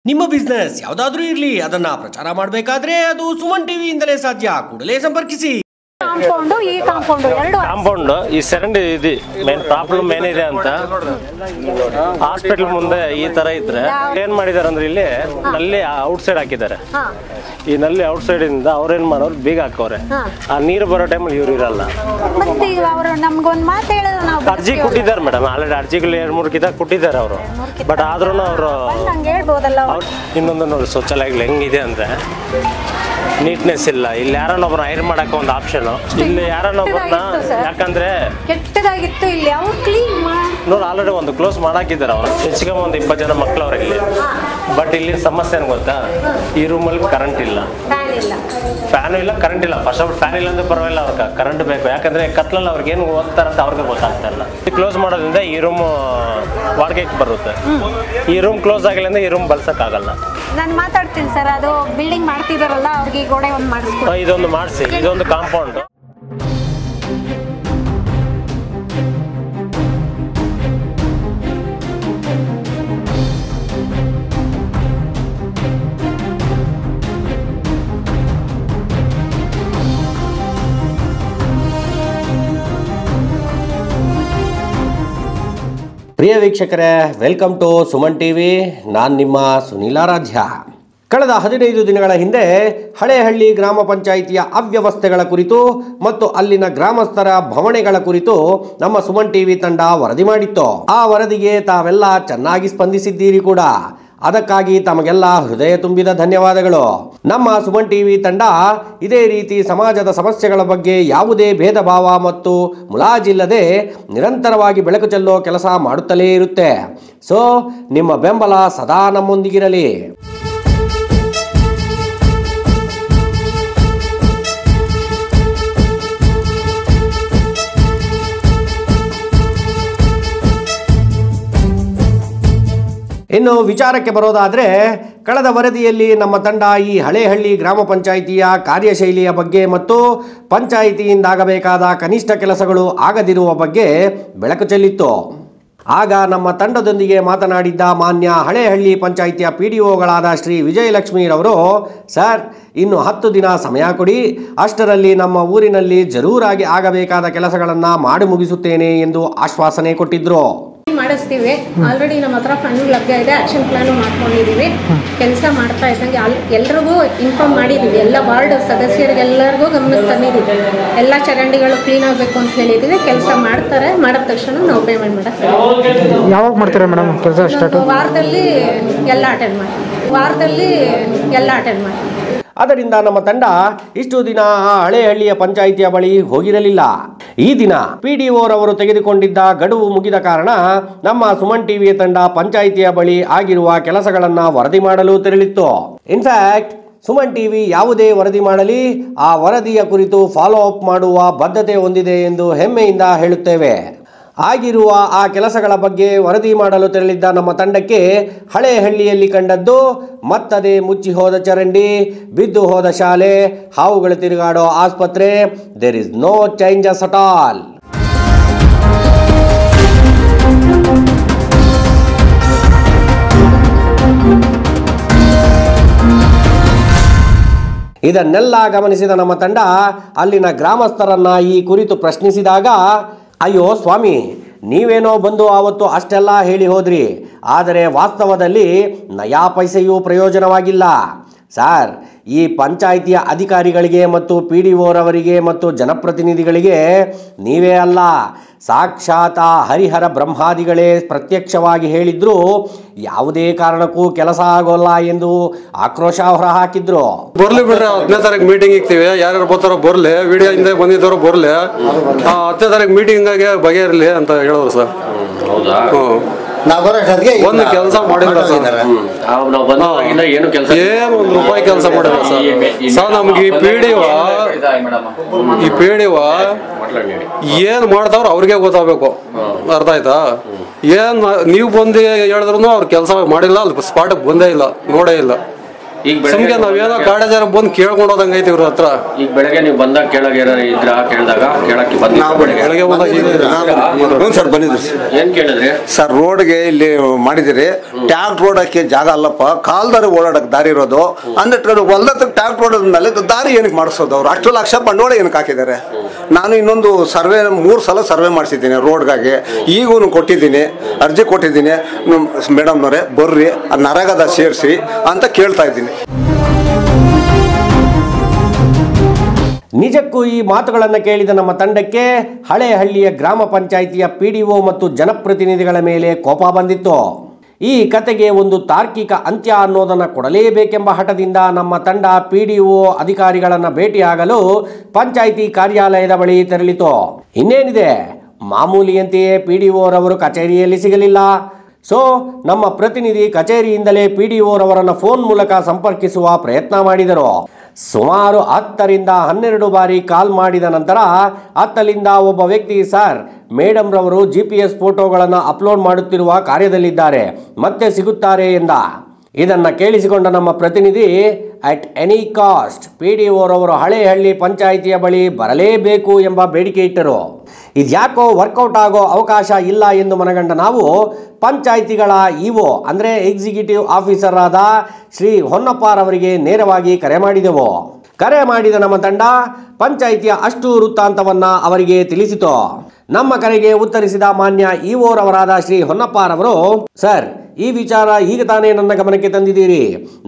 ನಿಮ್ಮ ಬಿಸ್ನೆಸ್ ಯಾವುದಾದ್ರೂ ಇರಲಿ, ಅದನ್ನ ಪ್ರಚಾರ ಮಾಡಬೇಕಾದ್ರೆ ಅದು ಸುಮನ್ ಟಿವಿಯಿಂದಲೇ ಸಾಧ್ಯ. ಕೂಡಲೇ ಸಂಪರ್ಕಿಸಿ. ಕಾಂಪೌಂಡ್ ಈ ಚರಂಡಿ ಇದೆ ಮೇನ್ ಪ್ರಾಬ್ಲಮ್ ಏನಿದೆ ಅಂತ ಹಾಸ್ಪಿಟಲ್ ಮುಂದೆ ಈ ತರ ಇದ್ರೆ ಏನ್ ಮಾಡಿದಾರೆ ಅಂದ್ರೆ ಇಲ್ಲಿ ನಲ್ಲಿ ಔಟ್ ಸೈಡ್ ಹಾಕಿದ್ದಾರೆ. ಈ ನಲ್ಲಿ ಔಟ್ ಸೈಡ್ ಇಂದ ಅವ್ರೇನ್ ಮಾಡೋರು ಬೀಗ ಹಾಕವ್ರೆ. ಆ ನೀರು ಬರೋ ಟೈಮಲ್ಲಿ ಇವ್ರು ಇರಲ್ಲ. ಅರ್ಜಿ ಕೊಟ್ಟಿದ್ದಾರೆ ಮೇಡಮ್, ಆಲ್ರೆಡಿ ಅರ್ಜಿಗಳು 2-3 ಕಿತ ಕೊಟ್ಟಿದ್ದಾರೆ ಅವರು. ಬಟ್ ಆದ್ರೂ ಅವರು ಇನ್ನೊಂದು ನೋಡಿ ಶೌಚಾಲಯಗಳು ಹೆಂಗಿದೆ ಅಂದ್ರೆ ನೀಟ್ನೆಸ್ ಇಲ್ಲ. ಇಲ್ಲಿ ಯಾರನ್ನೊಬ್ಬನ ಹೈರ್ ಮಾಡಕ್ಕೆ ಒಂದು ಆಪ್ಷನ್, ಇಲ್ಲಿ ಯಾರನ್ನೊಬ್ಬರನ್ನ ಯಾಕಂದ್ರೆ ಕೆಟ್ಟದಾಗಿತ್ತು ಇಲ್ಲಿ ಅವ್ರು ಕ್ಲೀನ್ ನೋಡಿ ಆಲ್ರೆಡಿ ಒಂದು ಕ್ಲೋಸ್ ಮಾಡಾಕಿದ್ದಾರೆ. ಅವರು ಹೆಚ್ಚಿಗೆ ಒಂದು 20 ಜನ ಮಕ್ಕಳವ್ರ ಇಲ್ಲಿ. ಬಟ್ ಇಲ್ಲಿ ಸಮಸ್ಯೆ ಏನು ಗೊತ್ತಾ, ಈ ರೂಮಲ್ಲಿ ಕರೆಂಟ್ ಇಲ್ಲ, ಫ್ಯಾನು ಇಲ್ಲ, ಕರೆಂಟ್ ಇಲ್ಲ. ಫಸ್ಟ್ ಆಫ್ ಆಲ್ ಫ್ಯಾನ್ ಇಲ್ಲ ಅಂದ್ರೆ ಪರವಾಗಿಲ್ಲ, ಅವ್ರಿಗೆ ಕರೆಂಟ್ ಬೇಕು. ಯಾಕಂದ್ರೆ ಕತ್ಲಲ್ಲಿ ಅವ್ರಿಗೆ ಏನು ಓದ್ತಾರಂತ ಅವ್ರಿಗೆ ಗೊತ್ತಾಗ್ತಾ ಇಲ್ಲ. ಕ್ಲೋಸ್ ಮಾಡೋದ್ರಿಂದ ಈ ರೂಮ್ ವಾಡಿಗೆಗೆ ಬರುತ್ತೆ. ಈ ರೂಮ್ ಕ್ಲೋಸ್ ಆಗಿಲ್ಲ ಅಂದ್ರೆ ಈ ರೂಮ್ ಬಳಸಕ್ಕಾಗಲ್ಲ. ನಾನು ಮಾತಾಡ್ತೀನಿ ಸರ್, ಅದು ಬಿಲ್ಡಿಂಗ್ ಮಾಡ್ತಿದಾರಲ್ಲ ಅವ್ರಿಗೆ ಗೋಡೆ ಒಂದು ಮಾಡಿಸ್ಕೊಡಿ. ಇದೊಂದು ಮಾಡಿಸಿ, ಇದೊಂದು ಕಾಂಪೌಂಡ್. ಪ್ರಿಯ ವೀಕ್ಷಕರೇ, ವೆಲ್ಕಮ್ ಟು ಸುಮನ್ ಟಿವಿ. ನಾನು ನಿಮ್ಮ ಸುನೀಲಾರಾಧ್ಯ. ಕಳೆದ 15 ದಿನಗಳ ಹಿಂದೆ ಹಳೇಹಳ್ಳಿ ಗ್ರಾಮ ಪಂಚಾಯಿತಿಯ ಅವ್ಯವಸ್ಥೆಗಳ ಕುರಿತು ಮತ್ತು ಅಲ್ಲಿನ ಗ್ರಾಮಸ್ಥರ ಭವಣೆಗಳ ಕುರಿತು ನಮ್ಮ ಸುಮನ್ ಟಿವಿ ತಂಡ ವರದಿ ಮಾಡಿತ್ತು. ಆ ವರದಿಗೆ ತಾವೆಲ್ಲ ಚೆನ್ನಾಗಿ ಸ್ಪಂದಿಸಿದ್ದೀರಿ ಕೂಡ. ಅದಕ್ಕಾಗಿ ತಮಗೆಲ್ಲ ಹೃದಯ ತುಂಬಿದ ಧನ್ಯವಾದಗಳು. ನಮ್ಮ ಸುಮನ್ ಟಿವಿ ತಂಡ ಇದೇ ರೀತಿ ಸಮಾಜದ ಸಮಸ್ಯೆಗಳ ಬಗ್ಗೆ ಯಾವುದೇ ಭೇದ ಭಾವ ಮತ್ತು ಮುಲಾಜಿಲ್ಲದೆ ನಿರಂತರವಾಗಿ ಬೆಳಕು ಚೆಲ್ಲೋ ಕೆಲಸ ಮಾಡುತ್ತಲೇ ಇರುತ್ತೆ. ಸೊ ನಿಮ್ಮ ಬೆಂಬಲ ಸದಾ ನಮ್ಮೊಂದಿಗಿರಲಿ. ಇನ್ನು ವಿಚಾರಕ್ಕೆ ಬರೋದಾದರೆ, ಕಳೆದ ವರದಿಯಲ್ಲಿ ನಮ್ಮ ತಂಡ ಈ ಹಳೇಹಳ್ಳಿ ಗ್ರಾಮ ಪಂಚಾಯಿತಿಯ ಕಾರ್ಯಶೈಲಿಯ ಬಗ್ಗೆ ಮತ್ತು ಪಂಚಾಯಿತಿಯಿಂದಾಗಬೇಕಾದ ಕನಿಷ್ಠ ಕೆಲಸಗಳು ಆಗದಿರುವ ಬಗ್ಗೆ ಬೆಳಕು ಚೆಲ್ಲಿತ್ತು. ಆಗ ನಮ್ಮ ತಂಡದೊಂದಿಗೆ ಮಾತನಾಡಿದ್ದ ಮಾನ್ಯ ಹಳೇಹಳ್ಳಿ ಪಂಚಾಯಿತಿಯ PDOಗಳಾದ ಶ್ರೀ ವಿಜಯಲಕ್ಷ್ಮೀರವರು, ಸರ್ ಇನ್ನು 10 ದಿನ ಸಮಯ ಕೊಡಿ, ಅಷ್ಟರಲ್ಲಿ ನಮ್ಮ ಊರಿನಲ್ಲಿ ಜರೂರಾಗಿ ಆಗಬೇಕಾದ ಕೆಲಸಗಳನ್ನು ಮಾಡಿ ಮುಗಿಸುತ್ತೇನೆ ಎಂದು ಆಶ್ವಾಸನೆ ಕೊಟ್ಟಿದ್ರು. ಮಾಡಿಸ್ತೀವಿ. ಆಲ್ರೆಡಿ ನಮ್ಮ ಹತ್ರ ಫಂಡ್ ಲಭ್ಯ ಇದೆ, ಆಕ್ಷನ್ ಪ್ಲಾನು ಮಾಡ್ಕೊಂಡಿದ್ದೀವಿ. ಕೆಲಸ ಮಾಡ್ತಾ ಇದ್ದಂಗೆ ಎಲ್ರಿಗೂ ಇನ್ಫಾರ್ಮ್ ಮಾಡಿದ್ದೀವಿ. ಎಲ್ಲ ವಾರ್ಡ್ ಸದಸ್ಯರಿಗೆಲ್ಲರಿಗೂ ಗಮನಕ್ಕೆ ತಂದಿದ್ದೀವಿ. ಎಲ್ಲ ಚರಂಡಿಗಳು ಕ್ಲೀನ್ ಆಗಬೇಕು ಅಂತ ಹೇಳಿದ್ದೀವಿ. ಕೆಲಸ ಮಾಡ್ತಾರೆ. ಮಾಡಿದ ತಕ್ಷಣ ನಾವು ಪೇಮೆಂಟ್ ಮಾಡಕ್ಕೆ ಯಾವಾಗ ಮಾಡ್ತೀರಾ ಮೇಡಮ್ ಕೆಲಸ ಸ್ಟಾರ್ಟ್? ವಾರದಲ್ಲಿ ಎಲ್ಲ ಅಟೆಂಡ್ ಮಾಡಿ. ಅದರಿಂದ ನಮ್ಮ ತಂಡ ಇಷ್ಟು ದಿನ ಆ ಹಳೇಹಳ್ಳಿಯ ಪಂಚಾಯಿತಿಯ ಬಳಿ ಹೋಗಿರಲಿಲ್ಲ. ಈ ದಿನ PDOರವರು ತೆಗೆದುಕೊಂಡಿದ್ದ ಗಡುವು ಮುಗಿದ ಕಾರಣ ನಮ್ಮ ಸುಮನ್ ಟಿವಿಯ ತಂಡ ಪಂಚಾಯಿತಿಯ ಬಳಿ ಆಗಿರುವ ಕೆಲಸಗಳನ್ನು ವರದಿ ಮಾಡಲು ತೆರಳಿತ್ತು. ಇನ್ಫ್ಯಾಕ್ಟ್ ಸುಮನ್ ಟಿವಿ ಯಾವುದೇ ವರದಿ ಮಾಡಲಿ ಆ ವರದಿಯ ಕುರಿತು ಫಾಲೋ ಅಪ್ ಮಾಡುವ ಬದ್ಧತೆ ಹೊಂದಿದೆ ಎಂದು ಹೆಮ್ಮೆಯಿಂದ ಹೇಳುತ್ತೇವೆ. ಆಗಿರುವ ಆ ಕೆಲಸಗಳ ಬಗ್ಗೆ ವರದಿ ಮಾಡಲು ತೆರಳಿದ್ದ ನಮ್ಮ ತಂಡಕ್ಕೆ ಹಳೇಹಳ್ಳಿಯಲ್ಲಿ ಕಂಡದ್ದು ಮತ್ತದೇ ಮುಚ್ಚಿ ಹೋದ ಚರಂಡಿ, ಬಿದ್ದು ಹೋದ ಶಾಲೆ, ಹಾವುಗಳು ತಿರುಗಾಡೋ ಆಸ್ಪತ್ರೆ. There is no changes at all. ಇದನ್ನೆಲ್ಲ ಗಮನಿಸಿದ ನಮ್ಮ ತಂಡ ಅಲ್ಲಿನ ಗ್ರಾಮಸ್ಥರನ್ನ ಈ ಕುರಿತು ಪ್ರಶ್ನಿಸಿದಾಗ, ಅಯ್ಯೋ ಸ್ವಾಮಿ, ನೀವೇನೋ ಬಂದು ಆವತ್ತು ಅಷ್ಟೆಲ್ಲ ಹೇಳಿ ಹೋದ್ರಿ, ಆದರೆ ವಾಸ್ತವದಲ್ಲಿ ನಯಾ ಪೈಸೆಯೂ ಪ್ರಯೋಜನವಾಗಿಲ್ಲ ಸರ್. ಈ ಪಂಚಾಯಿತಿಯ ಅಧಿಕಾರಿಗಳಿಗೆ ಮತ್ತು PDOರವರಿಗೆ ಮತ್ತು ಜನಪ್ರತಿನಿಧಿಗಳಿಗೆ ನೀವೇ ಅಲ್ಲ, ಸಾಕ್ಷಾತ್ ಹರಿಹರ ಬ್ರಹ್ಮಾದಿಗಳೇ ಪ್ರತ್ಯಕ್ಷವಾಗಿ ಹೇಳಿದ್ರು ಯಾವುದೇ ಕಾರಣಕ್ಕೂ ಕೆಲಸ ಆಗೋಲ್ಲ ಎಂದು ಆಕ್ರೋಶ ಹೊರಹಾಕಿದ್ರು. ಬರ್ಲಿ ಬಿಡ್ರಿ, 10ನೇ ತಾರೀಕು ಮೀಟಿಂಗ್ ಇಕ್ತೀವಿ, ಯಾರ್ಯಾರು ಬರ್ತಾರೋ ಬರ್ಲಿ, ವಿಡಿಯೋ ಹಿಂದೆ ಬಂದಿದ್ದವರು ಬರ್ಲಿ, 10ನೇ ತಾರೀಕು ಮೀಟಿಂಗ್ ಆಗಿ ಬಗೆಹರ್ಲಿ ಅಂತ ಹೇಳಿದ್ರು ಸರ್. ಒಂದು ಕೆಲಸ ಮಾಡಿಲ್ಲ ಸರ್, ಏನು 1 ರೂಪಾಯಿ ಕೆಲಸ ಮಾಡಿಲ್ಲ ಸರ್. ನಮ್ಗೆ ಈ PDO ಏನ್ ಮಾಡ್ತಾವ್ರ ಅವ್ರಿಗೆ ಗೊತ್ತಾಗಬೇಕು. ಅರ್ಥ ಆಯ್ತಾ? ಏನ್ ನೀವು ಬಂದು ಹೇಳಿದ್ರು ಅವ್ರು ಕೆಲಸ ಮಾಡಿಲ್ಲ, ಅಲ್ಲಿ ಸ್ಪಾಟ್ ಬಂದೇ ಇಲ್ಲ, ನೋಡೇ ಇಲ್ಲ. ಸುಮ್ಗೆ ನಾವೇನೋ ಕಾಡೇಜಾರ ಬಂದು ಕೇಳ್ಕೊಂಡು ಹೋದಂಗೆ ಐತಿ ಇವ್ರ ಹತ್ರ. ಈಗ ಬೆಳಗ್ಗೆ ನೀವು ಬಂದಾಗ ಕೇಳಾಗ ಏನಾರ ಇದ್ರ ಕೇಳಿದಾಗ ಕೇಳಕ್ಕೆ ಬೆಳಗ್ಗೆ ಬಂದಾಗ ಸರ್ ಬಂದಿದ್ರಿ. ಏನ್ ಕೇಳಿದ್ರಿ ಸರ್? ರೋಡ್ಗೆ ಇಲ್ಲಿ ಮಾಡಿದಿರಿ, ಟ್ಯಾಕ್ಟ್ ರೋಡಕ್ಕೆ ಜಾಗ ಅಲ್ಲಪ್ಪ, ಕಾಲ್ದಾರಿ ಓಡಾಡಕ್ ದಾರಿ ಇರೋದು ಅಂದ್ರೆ ಹೊಲ್ದತ್ರ ಟ್ಯಾಕ್ಟ್ ರೋಡ್ ಮೇಲೆ ದಾರಿ ಏನಕ್ಕೆ ಮಾಡಿಸೋದು? ಅವ್ರು 10 ಲಕ್ಷ ಬಂಡವಾಳ ಏನಕ್ಕೆ ಹಾಕಿದ್ದಾರೆ? ನಾನು ಇನ್ನೊಂದು ಸರ್ವೆ 3 ಸಲ ಸರ್ವೆ ಮಾಡಿಸಿದ್ದೀನಿ ರೋಡ್ಗಾಗಿ, ಈಗೂ ಕೊಟ್ಟಿದ್ದೀನಿ, ಅರ್ಜಿ ಕೊಟ್ಟಿದ್ದೀನಿ. ಮೇಡಮ್ನವರೇ ಬರ್ರಿ ನರೇಗಾದ ಸೇರಿಸಿ ಅಂತ ಕೇಳ್ತಾ ಇದ್ದೀನಿ. ನಿಜಕ್ಕೂ ಈ ಮಾತುಗಳನ್ನು ಕೇಳಿದ ನಮ್ಮ ತಂಡಕ್ಕೆ ಹಳೇಹಳ್ಳಿಯ ಗ್ರಾಮ ಪಂಚಾಯಿತಿಯ PDO ಮತ್ತು ಜನಪ್ರತಿನಿಧಿಗಳ ಮೇಲೆ ಕೋಪ ಬಂದಿತ್ತು. ಈ ಕತೆಗೆ ಒಂದು ತಾರ್ಕಿಕ ಅಂತ್ಯ ಅನ್ನೋದನ್ನು ಕೊಡಲೇಬೇಕೆಂಬ ಹಠದಿಂದ ನಮ್ಮ ತಂಡ PDO ಅಧಿಕಾರಿಗಳನ್ನು ಭೇಟಿಯಾಗಲು ಪಂಚಾಯಿತಿ ಕಾರ್ಯಾಲಯದ ಬಳಿ ತೆರಳಿತು. ಇನ್ನೇನಿದೆ, ಮಾಮೂಲಿಯಂತೆಯೇ PDO ರವರು ಕಚೇರಿಯಲ್ಲಿ ಸಿಗಲಿಲ್ಲ. ಸೊ ನಮ್ಮ ಪ್ರತಿನಿಧಿ ಕಚೇರಿಯಿಂದಲೇ PDO ರವರನ್ನು ಫೋನ್ ಮೂಲಕ ಸಂಪರ್ಕಿಸುವ ಪ್ರಯತ್ನ ಮಾಡಿದರು. ಸುಮಾರು 10 ರಿಂದ 12 ಬಾರಿ ಕಾಲ್ ಮಾಡಿದ ನಂತರ ಅತ್ತಲಿಂದ ಒಬ್ಬ ವ್ಯಕ್ತಿ, ಸರ್ ಮೇಡಮ್ ರವರು GPS ಫೋಟೋಗಳನ್ನು ಅಪ್ಲೋಡ್ ಮಾಡುತ್ತಿರುವ ಕಾರ್ಯದಲ್ಲಿದ್ದಾರೆ, ಮತ್ತೆ ಸಿಗುತ್ತಾರೆ ಎಂದ. ಇದನ್ನ ಕೇಳಿಸಿಕೊಂಡ ನಮ್ಮ ಪ್ರತಿನಿಧಿ ಅಟ್ ಎನಿ ಕಾಸ್ಟ್ PDO ರವರು ಹಳೇಹಳ್ಳಿ ಪಂಚಾಯಿತಿಯ ಬಳಿ ಬರಲೇಬೇಕು ಎಂಬ ಬೇಡಿಕೆ ಇಟ್ಟರು. ಇದ್ಯಾಕೋ ವರ್ಕೌಟ್ ಆಗೋ ಅವಕಾಶ ಇಲ್ಲ ಎಂದು ಮನಗಂಡ ನಾವು ಪಂಚಾಯಿತಿಗಳ ಇಒ ಅಂದರೆ ಎಕ್ಸಿಕ್ಯೂಟಿವ್ ಆಫೀಸರ್ ಆದ ಶ್ರೀ ಹೊನ್ನಪ್ಪರವರಿಗೆ ನೇರವಾಗಿ ಕರೆ ಮಾಡಿದೆವು. ಕರೆ ಮಾಡಿದ ನಮ್ಮ ತಂಡ ಪಂಚಾಯಿತಿಯ ಅಷ್ಟು ವೃತ್ತಾಂತವನ್ನ ಅವರಿಗೆ ತಿಳಿಸಿತು. ನಮ್ಮ ಕರೆಗೆ ಉತ್ತರಿಸಿದ ಮಾನ್ಯ ಇಒ ರವರಾದ ಶ್ರೀ ಹೊನ್ನಪ್ಪರವರು, ಸರ್ ಈ ವಿಚಾರ ಈಗ ತಾನೇ ನನ್ನ ಗಮನಕ್ಕೆ ತಂದಿದ್ದೀರಿ.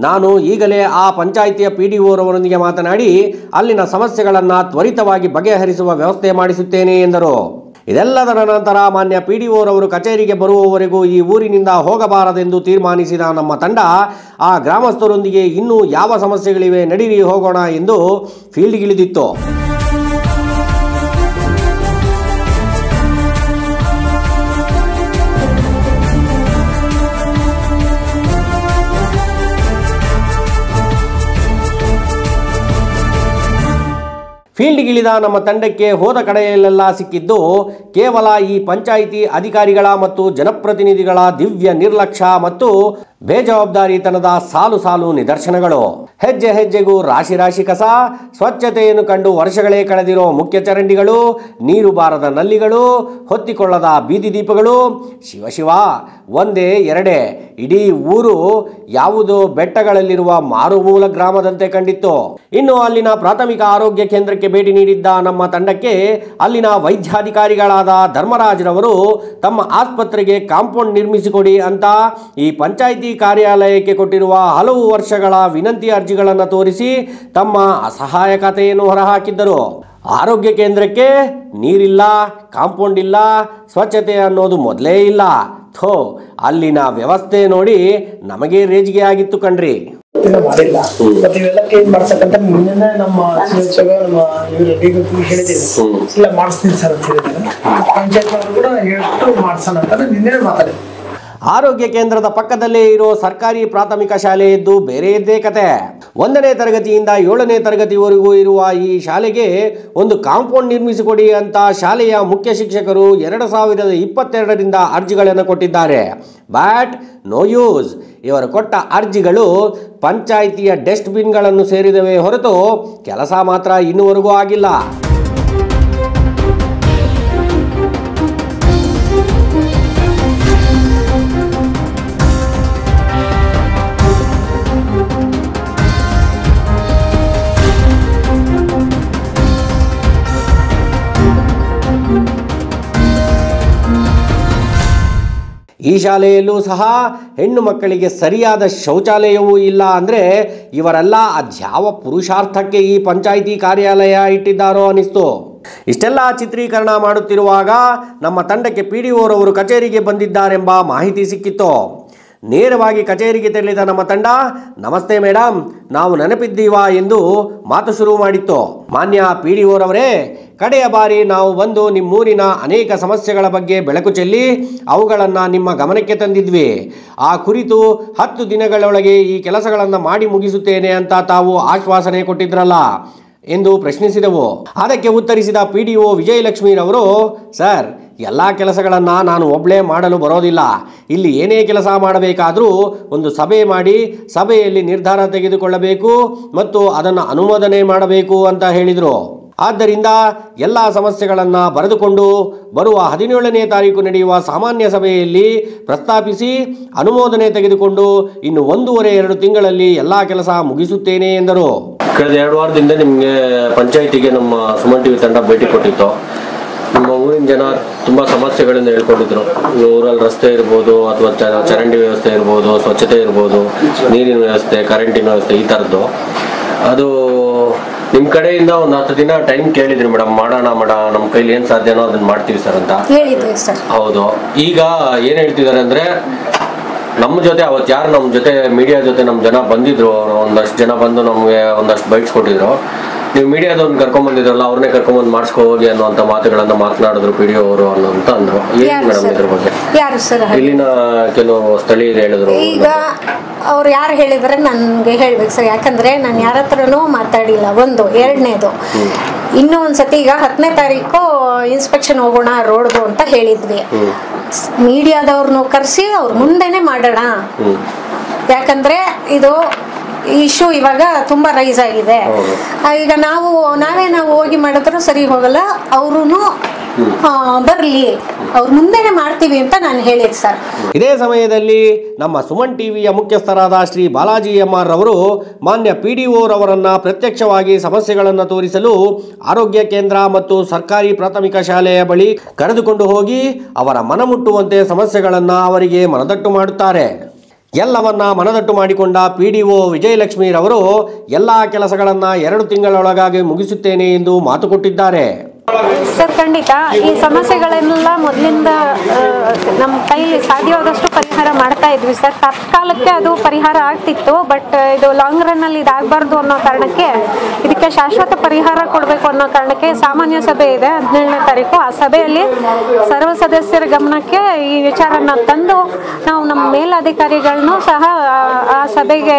ನಾನು ಈಗಲೇ ಆ ಪಂಚಾಯಿತಿಯ PDO ರವರೊಂದಿಗೆ ಮಾತನಾಡಿ ಅಲ್ಲಿನ ಸಮಸ್ಯೆಗಳನ್ನು ತ್ವರಿತವಾಗಿ ಬಗೆಹರಿಸುವ ವ್ಯವಸ್ಥೆ ಮಾಡಿಸುತ್ತೇನೆ ಎಂದರು. ಇದೆಲ್ಲದರ ನಂತರ ಮಾನ್ಯ PDO ರವರು ಕಚೇರಿಗೆ ಬರುವವರೆಗೂ ಈ ಊರಿನಿಂದ ಹೋಗಬಾರದೆಂದು ತೀರ್ಮಾನಿಸಿದ ನಮ್ಮ ತಂಡ ಆ ಗ್ರಾಮಸ್ಥರೊಂದಿಗೆ ಇನ್ನೂ ಯಾವ ಸಮಸ್ಯೆಗಳಿವೆ ನಡೀರಿ ಹೋಗೋಣ ಎಂದು ಫೀಲ್ಡ್ಗಿಳಿದಿತ್ತು. ಫೀಲ್ಡ್ಗಿಳಿದ ನಮ್ಮ ತಂಡಕ್ಕೆ ಹೋದ ಕಡೆಯಲ್ಲೆಲ್ಲ ಸಿಕ್ಕಿದ್ದು ಕೇವಲ ಈ ಪಂಚಾಯಿತಿ ಅಧಿಕಾರಿಗಳ ಮತ್ತು ಜನಪ್ರತಿನಿಧಿಗಳ ದಿವ್ಯ ನಿರ್ಲಕ್ಷ್ಯ ಮತ್ತು ಬೇಜವಾಬ್ದಾರಿತನದ ಸಾಲು ಸಾಲು ನಿದರ್ಶನಗಳು. ಹೆಜ್ಜೆ ಹೆಜ್ಜೆಗೂ ರಾಶಿ ರಾಶಿ ಕಸ, ಸ್ವಚ್ಛತೆಯನ್ನು ಕಂಡು ವರ್ಷಗಳೇ ಕಳೆದಿರೋ ಮುಖ್ಯ ಚರಂಡಿಗಳು, ನೀರು ಬಾರದ ನಲ್ಲಿಗಳು, ಹೊತ್ತಿಕೊಳ್ಳದ ಬೀದಿ ದೀಪಗಳು. ಶಿವಶಿವ, ಒಂದೇ ಎರಡೇ ಇಡೀ ಊರು ಯಾವುದೋ ಬೆಟ್ಟಗಳಲ್ಲಿರುವ ಮಾರುಮೂಲ ಗ್ರಾಮದಂತೆ ಕಂಡಿತ್ತು. ಇನ್ನು ಅಲ್ಲಿನ ಪ್ರಾಥಮಿಕ ಆರೋಗ್ಯ ಕೇಂದ್ರಕ್ಕೆ ಭೇಟಿ ನೀಡಿದ್ದ ನಮ್ಮ ತಂಡಕ್ಕೆ ಅಲ್ಲಿನ ವೈದ್ಯಾಧಿಕಾರಿಗಳಾದ ಧರ್ಮರಾಜ್ರವರು ತಮ್ಮ ಆಸ್ಪತ್ರೆಗೆ ಕಾಂಪೌಂಡ್ ನಿರ್ಮಿಸಿಕೊಡಿ ಅಂತ ಈ ಪಂಚಾಯಿತಿ ಕಾರ್ಯಾಲಯಕ್ಕೆ ಕೊಟ್ಟಿರುವ ಹಲವು ವರ್ಷಗಳ ವಿನಂತಿ ಅರ್ಜಿಗಳನ್ನು ತೋರಿಸಿ ತಮ್ಮ ಅಸಹಾಯಕತೆಯನ್ನು ಹೊರಹಾಕಿದ್ದರು. ಆರೋಗ್ಯ ಕೇಂದ್ರಕ್ಕೆ ನೀರಿಲ್ಲ, ಕಾಂಪೌಂಡ್ ಇಲ್ಲ, ಸ್ವಚ್ಛತೆ ಅನ್ನೋದು ಮೊದಲೇ ಇಲ್ಲ. ಥೋ, ಅಲ್ಲಿನ ವ್ಯವಸ್ಥೆ ನೋಡಿ ನಮಗೆ ರೇಜಿಗೆ ಆಗಿತ್ತು ಕಣ್ರಿ. ಮಾಡಿಲ್ಲ ಮತ್ತೆ ಇವೆಲ್ಲ ಕ್ಲೀನ್ ಮಾಡ್ಸಕ್ಕಂತ ನಿನ್ನೆ ನಮ್ಮ ನಮ್ಮ ಹೇಳಿದ್ದೀವಿ, ಇಲ್ಲ ಮಾಡಿಸ್ತೀನಿ ಸರ್ ಅಂತ ಹೇಳಿದ್ದಾರೆ. ಪಂಚಾಯತ್ ಅವರು ಕೂಡ ಹೇಳ್ಬಿಟ್ಟು ಮಾಡ್ಸೋಣ ಅಂತ ನಿನ್ನೆ ಮಾತಾಡಿ. ಆರೋಗ್ಯ ಕೇಂದ್ರದ ಪಕ್ಕದಲ್ಲೇ ಇರೋ ಸರ್ಕಾರಿ ಪ್ರಾಥಮಿಕ ಶಾಲೆಯದ್ದು ಬೇರೆಯದ್ದೇ ಕತೆ. 1ನೇ ತರಗತಿಯಿಂದ 7ನೇ ತರಗತಿವರೆಗೂ ಇರುವ ಈ ಶಾಲೆಗೆ ಒಂದು ಕಾಂಪೌಂಡ್ ನಿರ್ಮಿಸಿಕೊಡಿ ಅಂತ ಶಾಲೆಯ ಮುಖ್ಯ ಶಿಕ್ಷಕರು 2022ರಿಂದ ಅರ್ಜಿಗಳನ್ನು ಕೊಟ್ಟಿದ್ದಾರೆ. But no use. ಇವರು ಕೊಟ್ಟ ಅರ್ಜಿಗಳು ಪಂಚಾಯಿತಿಯ ಡಸ್ಟ್ಬಿನ್ಗಳನ್ನು ಸೇರಿದವೇ ಹೊರತು ಕೆಲಸ ಮಾತ್ರ ಇನ್ನುವರೆಗೂ ಆಗಿಲ್ಲ. ಈ ಶಾಲೆಯಲ್ಲೂ ಸಹ ಹೆಣ್ಣು ಮಕ್ಕಳಿಗೆ ಸರಿಯಾದ ಶೌಚಾಲಯವೂ ಇಲ್ಲ. ಅಂದರೆ ಇವರೆಲ್ಲ ಅದ್ಯಾವ ಪುರುಷಾರ್ಥಕ್ಕೆ ಈ ಪಂಚಾಯಿತಿ ಕಾರ್ಯಾಲಯ ಇಟ್ಟಿದ್ದಾರೋ ಅನಿಸ್ತು. ಇಷ್ಟೆಲ್ಲ ಚಿತ್ರೀಕರಣ ಮಾಡುತ್ತಿರುವಾಗ ನಮ್ಮ ತಂಡಕ್ಕೆ PDO ರವರು ಕಚೇರಿಗೆ ಬಂದಿದ್ದಾರೆಂಬ ಮಾಹಿತಿ ಸಿಕ್ಕಿತ್ತು. ನೇರವಾಗಿ ಕಚೇರಿಗೆ ತೆರಳಿದ ನಮ್ಮ ತಂಡ, ನಮಸ್ತೆ ಮೇಡಮ್, ನಾವು ನೆನಪಿದ್ದೀವಾ ಎಂದು ಮಾತು ಶುರು ಮಾಡಿತ್ತು. ಮಾನ್ಯ PDO ರವರೇ, ಕಡೆಯ ಬಾರಿ ನಾವು ಬಂದು ನಿಮ್ಮೂರಿನ ಅನೇಕ ಸಮಸ್ಯೆಗಳ ಬಗ್ಗೆ ಬೆಳಕು ಚೆಲ್ಲಿ ಅವುಗಳನ್ನು ನಿಮ್ಮ ಗಮನಕ್ಕೆ ತಂದಿದ್ವಿ. ಆ ಕುರಿತು 10 ದಿನಗಳೊಳಗೆ ಈ ಕೆಲಸಗಳನ್ನು ಮಾಡಿ ಮುಗಿಸುತ್ತೇನೆ ಅಂತ ತಾವು ಆಶ್ವಾಸನೆ ಕೊಟ್ಟಿದ್ರಲ್ಲ ಎಂದು ಪ್ರಶ್ನಿಸಿದೆವು. ಅದಕ್ಕೆ ಉತ್ತರಿಸಿದ PDO ವಿಜಯಲಕ್ಷ್ಮೀರವರು, ಸರ್ ಎಲ್ಲ ಕೆಲಸಗಳನ್ನು ನಾನು ಒಬ್ಬಳೇ ಮಾಡಲು ಬರೋದಿಲ್ಲ. ಇಲ್ಲಿ ಏನೇ ಕೆಲಸ ಮಾಡಬೇಕಾದರೂ ಒಂದು ಸಭೆ ಮಾಡಿ ಸಭೆಯಲ್ಲಿ ನಿರ್ಧಾರ ತೆಗೆದುಕೊಳ್ಳಬೇಕು ಮತ್ತು ಅದನ್ನು ಅನುಮೋದನೆ ಮಾಡಬೇಕು ಅಂತ ಹೇಳಿದರು. ಆದ್ದರಿಂದ ಎಲ್ಲ ಸಮಸ್ಯೆಗಳನ್ನು ಬರೆದುಕೊಂಡು ಬರುವ 17ನೇ ತಾರೀಕು ನಡೆಯುವ ಸಾಮಾನ್ಯ ಸಭೆಯಲ್ಲಿ ಪ್ರಸ್ತಾಪಿಸಿ ಅನುಮೋದನೆ ತೆಗೆದುಕೊಂಡು ಇನ್ನು 1.5-2 ತಿಂಗಳಲ್ಲಿ ಎಲ್ಲ ಕೆಲಸ ಮುಗಿಸುತ್ತೇನೆ ಎಂದರು. ಕಳೆದ 2 ವಾರದಿಂದ ನಿಮಗೆ ಪಂಚಾಯಿತಿಗೆ ನಮ್ಮ ಸುಮನ್ ಟಿವಿ ತಂಡ ಭೇಟಿ ಕೊಟ್ಟಿತ್ತು. ನಮ್ಮ ಊರಿನ ಜನ ತುಂಬ ಸಮಸ್ಯೆಗಳನ್ನು ಹೇಳ್ಕೊಂಡಿದ್ರು. ಊರಲ್ಲಿ ರಸ್ತೆ ಇರ್ಬೋದು ಅಥವಾ ಚರಂಡಿ ವ್ಯವಸ್ಥೆ ಇರ್ಬೋದು, ಸ್ವಚ್ಛತೆ ಇರ್ಬೋದು, ನೀರಿನ ವ್ಯವಸ್ಥೆ, ಕರೆಂಟಿನ ವ್ಯವಸ್ಥೆ, ಈ ಥರದ್ದು. ಅದು ನಿಮ್ಮ ಕಡೆಯಿಂದ ಒಂದು 10 ದಿನ ಟೈಮ್ ಕೇಳಿದ್ರಿ ಮೇಡಮ್, ಮಾಡೋಣ ನಮ್ಮ ಕೈಲಿ ಏನು ಸಾಧ್ಯನೋ ಅದನ್ನ ಮಾಡ್ತೀವಿ ಸರ್ ಅಂತ ಹೇಳಿದ್ವಿ ಸರ್. ಹೌದು. ಈಗ ಏನು ಹೇಳ್ತಿದ್ದಾರೆ ಅಂದರೆ ನಮ್ಮ ಜೊತೆ ಅವತ್ತು ಯಾರು ನಮ್ಮ ಜೊತೆ ಮೀಡಿಯಾ ಜೊತೆ ನಮ್ಮ ಜನ ಬಂದಿದ್ರು, ಒಂದಷ್ಟು ಜನ ಬಂದು ನಮಗೆ ಒಂದಷ್ಟು ಬೈಟ್ಸ್ ಕೊಟ್ಟಿದ್ರು. ನೀವು ಮೀಡಿಯಾದವ್ರನ್ನ ಕರ್ಕೊಂಡ್ಬಂದಿದ್ರಲ್ಲ, ಅವ್ರನ್ನೇ ಕರ್ಕೊಂಡ್ಬಂದು ಮಾಡಿಸ್ಕೊ ಹೋಗಿ ಅನ್ನುವಂಥ ಮಾತುಗಳನ್ನು ಮಾತನಾಡಿದ್ರು PDO ಅವರು ಅನ್ನೋಂತ ಅಂದ್ರು. ಏನು ಮೇಡಮ್ ಇದ್ರ ಬಗ್ಗೆ? ಯಾರು ಸರ್? ಇಲ್ಲಿನ ಕೆಲವು ಸ್ಥಳೀಯರು ಹೇಳಿದ್ರು. ಈಗ ಅವ್ರು ಯಾರು ಹೇಳಿದ್ರೆ ನನಗೆ ಹೇಳ್ಬೇಕು ಸರ್, ಯಾಕಂದ್ರೆ ನಾನು ಯಾರ ಹತ್ರನೂ ಮಾತಾಡಿಲ್ಲ. ಒಂದು, ಎರಡನೇದು, ಇನ್ನೂ ಒಂದ್ಸತಿ ಈಗ 10ನೇ ತಾರೀಕು ಇನ್ಸ್ಪೆಕ್ಷನ್ ಹೋಗೋಣ ರೋಡ್ದು ಅಂತ ಹೇಳಿದ್ವಿ. ಮೀಡಿಯಾದವ್ರನ್ನು ಕರೆಸಿ ಅವ್ರ ಮುಂದೆನೆ ಮಾಡೋಣ, ಯಾಕಂದ್ರೆ ಇದು ಇಶ್ಯೂ ಇವಾಗ ತುಂಬಾ ರೈಸ್ ಆಗಿದೆ. ಈಗ ನಾವು ಹೋಗಿ ಮಾಡಿದ್ರು ಸರಿ ಹೋಗಲ್ಲ, ಅವರು ಬರ್ಲಿ, ಅವ್ರ ಮುಂದೆನೆ ಮಾಡ್ತೀವಿ ಅಂತ ನಾನು ಹೇಳಿದ್ ಸರ್. ಇದೇ ಸಮಯದಲ್ಲಿ ನಮ್ಮ ಸುಮನ್ ಟಿವಿಯ ಮುಖ್ಯಸ್ಥರಾದ ಶ್ರೀ ಬಾಲಾಜಿ MR ರವರು ಮಾನ್ಯ PDO ರವರನ್ನ ಪ್ರತ್ಯಕ್ಷವಾಗಿ ಸಮಸ್ಯೆಗಳನ್ನು ತೋರಿಸಲು ಆರೋಗ್ಯ ಕೇಂದ್ರ ಮತ್ತು ಸರ್ಕಾರಿ ಪ್ರಾಥಮಿಕ ಶಾಲೆಯ ಬಳಿ ಕರೆದುಕೊಂಡು ಹೋಗಿ ಅವರ ಮನಮುಟ್ಟುವಂತೆ ಸಮಸ್ಯೆಗಳನ್ನು ಅವರಿಗೆ ಮನದಟ್ಟು ಮಾಡುತ್ತಾರೆ. ಎಲ್ಲವನ್ನ ಮನದಟ್ಟು ಮಾಡಿಕೊಂಡ PDO ವಿಜಯಲಕ್ಷ್ಮಿ ರವರು ಎಲ್ಲ ಕೆಲಸಗಳನ್ನು 2 ತಿಂಗಳೊಳಗಾಗಿ ಮುಗಿಸುತ್ತೇನೆ ಎಂದು ಮಾತು ಕೊಟ್ಟಿದ್ದಾರೆ. ಸರ್, ಖಂಡಿತ ಈ ಸಮಸ್ಯೆಗಳೆಲ್ಲ ಮೊದಲಿಂದ ನಮ್ಮ ಕೈಲಿ ಸಾಧ್ಯವಾದಷ್ಟು ಪರಿಹಾರ ಮಾಡ್ತಾ ಇದ್ವಿ ಸರ್. ತತ್ಕಾಲಕ್ಕೆ ಅದು ಪರಿಹಾರ ಆಗ್ತಿತ್ತು, ಬಟ್ ಇದು ಲಾಂಗ್ ರನ್ ಅಲ್ಲಿ ಇದಾಗಬಾರ್ದು ಅನ್ನೋ ಕಾರಣಕ್ಕೆ, ಇದಕ್ಕೆ ಶಾಶ್ವತ ಪರಿಹಾರ ಕೊಡಬೇಕು ಅನ್ನೋ ಕಾರಣಕ್ಕೆ ಸಾಮಾನ್ಯ ಸಭೆ ಇದೆ 17ನೇ ತಾರೀಕು. ಆ ಸಭೆಯಲ್ಲಿ ಸರ್ವ ಸದಸ್ಯರ ಗಮನಕ್ಕೆ ಈ ವಿಚಾರನ ತಂದು ನಾವು ನಮ್ಮ ಮೇಲಧಿಕಾರಿಗಳನ್ನು ಸಹ ಆ ಸಭೆಗೆ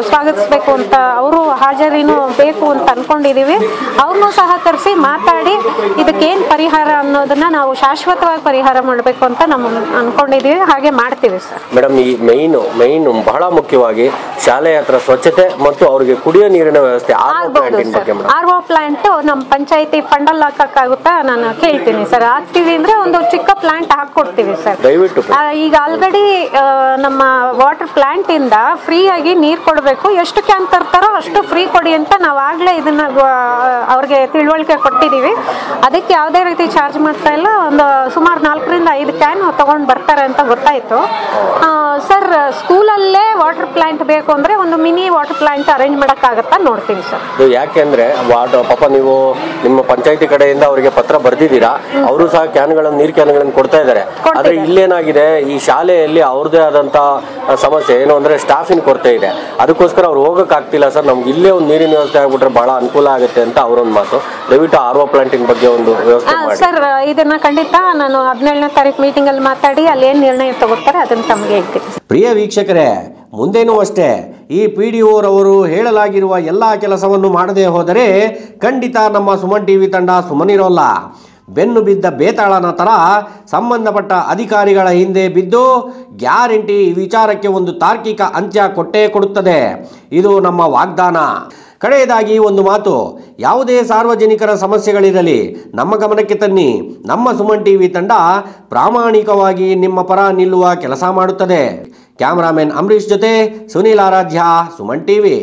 ಸ್ವಾಗತಿಸಬೇಕು ಅಂತ, ಅವರು ಹಾಜರಿನೂ ಬೇಕು ಅಂತ ಅನ್ಕೊಂಡಿದೀವಿ. ಅವ್ರನ್ನೂ ಸಹ ಕರೆಸಿ ಮಾತಾಡಿ ಇದಕ್ಕೇನು ಪರಿಹಾರ ಅನ್ನೋದನ್ನ ನಾವು ಶಾಶ್ವತವಾಗಿ ಪರಿಹಾರ ಮಾಡಬೇಕು ಅಂತ ನಾವು ಅನ್ಕೊಂಡಿದೀವಿ. ಹಾಗೆ ಮಾಡ್ತೀವಿ ಸರ್. ಮೇಡಮ್, ಈ ಮೈನ್ ಬಹಳ ಮುಖ್ಯವಾಗಿ ಶಾಲೆ ಹತ್ರ ಸ್ವಚ್ಛತೆ ಮತ್ತು ಅವರಿಗೆ ಕುಡಿಯೋ ನೀರಿನ ವ್ಯವಸ್ಥೆ RO ಪ್ಲಾಂಟ್ ನಮ್ಮ ಪಂಚಾಯತಿ ಫಂಡಲ್ಲಿ ಹಾಕಕ್ಕಾಗುತ್ತಾ ನಾನು ಕೇಳ್ತೀನಿ ಸರ್. ಆಗ್ತೀವಿ ಅಂದ್ರೆ ಒಂದು ಚಿಕ್ಕ ಪ್ಲಾಂಟ್ ಹಾಕೊಡ್ತೀವಿ ಸರ್. ದಯವಿಟ್ಟು ಈಗ ಆಲ್ರೆಡಿ ನಮ್ಮ ವಾಟರ್ ಪ್ಲಾಂಟ್ ಇಂದ ಫ್ರೀ ಆಗಿ ನೀರ್ ಕೊಡಬೇಕು, ಎಷ್ಟು ಕ್ಯಾನ್ ತರ್ತಾರೋ ಅಷ್ಟು ಫ್ರೀ ಕೊಡಿ ಅಂತ ನಾವು ಆಗ್ಲೇ ಇದನ್ನ ಅವ್ರಿಗೆ ತಿಳುವಳಿಕೆ ಕೊಟ್ಟಿದೀವಿ. ಅದಕ್ಕೆ ಯಾವುದೇ ರೀತಿ ಚಾರ್ಜ್ ಮಾಡ್ತಾ ಇಲ್ಲ. ಒಂದು ಸುಮಾರು 4ರಿಂದ 5 ಕ್ಯಾನ್ ತಗೊಂಡ್ ಬರ್ತಾರೆ ಅಂತ ಗೊತ್ತಾಯ್ತು ಸರ್. ಸ್ಕೂಲಲ್ಲೇ ವಾಟರ್ ಪ್ಲಾಂಟ್ ಬೇಕು ಅಂದ್ರೆ ಒಂದು ಮಿನಿ ವಾಟರ್ ಪ್ಲಾಂಟ್ ಅರೇಂಜ್ ಮಾಡಕ್ಕಾಗತ್ತಾ ನೋಡ್ತೀವಿ ಸರ್. ಯಾಕೆಂದ್ರೆ ಪಾಪ ನೀವು ನಿಮ್ಮ ಪಂಚಾಯತಿ ಕಡೆಯಿಂದ ಅವರಿಗೆ ಪತ್ರ ಬರ್ದಿದ್ದೀರಾ, ಅವರು ಸಹ ನೀರ್ ಕ್ಯಾನ್ಗಳನ್ನು ಕೊಡ್ತಾ ಇದ್ದಾರೆ. ಆದ್ರೆ ಇಲ್ಲೇನಾಗಿದೆ, ಈ ಶಾಲೆಯಲ್ಲಿ ಅವ್ರದೇ ಆದಂತ ಸಮಸ್ಯೆ ಏನು ಅಂದ್ರೆ ಸ್ಟಾಫಿನ ಕೊರತೆ ಇದೆ. ಅದಕ್ಕೋಸ್ಕರ ಅವ್ರು ಹೋಗಕ್ ಆಗ್ತಿಲ್ಲ ಸರ್. ನಮ್ಗೆ ಇಲ್ಲೇ ಒಂದು ನೀರಿನ ವ್ಯವಸ್ಥೆ ಆಗ್ಬಿಟ್ರೆ ಬಹಳ ಅನುಕೂಲ ಆಗುತ್ತೆ ಅಂತ ಅವರೊಂದು ಮಾತು. ದಯವಿಟ್ಟು RO ಪ್ಲಾಂಟಿಂಗ್ ಬಗ್ಗೆ ಒಂದು ವ್ಯವಸ್ಥೆ ಮಾಡಿ ಸರ್. ಇದನ್ನ ಖಂಡಿತ ನಾನು 17ನೇ ತಾರೀಕು ಮೀಟಿಂಗ್ ಅಲ್ಲಿ ಮಾತಾಡಿ ಅಲ್ಲಿ ಏನ್ ನಿರ್ಣಯ ತಗೋತಾರೆ ಅದನ್ನ ತಮಗೆ ಹೇಳ್ತೀನಿ. ಪ್ರಿಯ ವೀಕ್ಷಕರೇ, ಮುಂದೇನೂ ಅಷ್ಟೇ ಈ PDO ರವರು ಹೇಳಲಾಗಿರುವ ಎಲ್ಲ ಕೆಲಸವನ್ನು ಮಾಡದೇ ಹೋದರೆ ಖಂಡಿತ ನಮ್ಮ ಸುಮನ್ ಟಿವಿ ತಂಡ ಸುಮ್ಮನಿರೋಲ್ಲ. ಬೆನ್ನು ಬಿದ್ದ ಬೇತಾಳನ ತರ ಸಂಬಂಧಪಟ್ಟ ಅಧಿಕಾರಿಗಳ ಹಿಂದೆ ಬಿದ್ದು ಗ್ಯಾರಂಟಿ ಈ ವಿಚಾರಕ್ಕೆ ಒಂದು ತಾರ್ಕಿಕ ಅಂತ್ಯ ಕೊಟ್ಟೇ ಕೊಡುತ್ತದೆ. ಇದು ನಮ್ಮ ವಾಗ್ದಾನ. ಕಡೆಯದಾಗಿ ಒಂದು ಮಾತು, ಯಾವುದೇ ಸಾರ್ವಜನಿಕರ ಸಮಸ್ಯೆಗಳಿರಲಿ ನಮ್ಮ ಗಮನಕ್ಕೆ ತನ್ನಿ. ನಮ್ಮ ಸುಮನ್ ಟಿವಿ ತಂಡ ಪ್ರಾಮಾಣಿಕವಾಗಿ ನಿಮ್ಮ ಪರ ನಿಲ್ಲುವ ಕೆಲಸ ಮಾಡುತ್ತದೆ. ಕ್ಯಾಮರಾಮನ್ ಅಂಬರೀಶ್ ಜೊತೆ ಸುನಿಲ್ ಆರಾಧ್ಯ, ಸುಮನ್ ಟಿವಿ.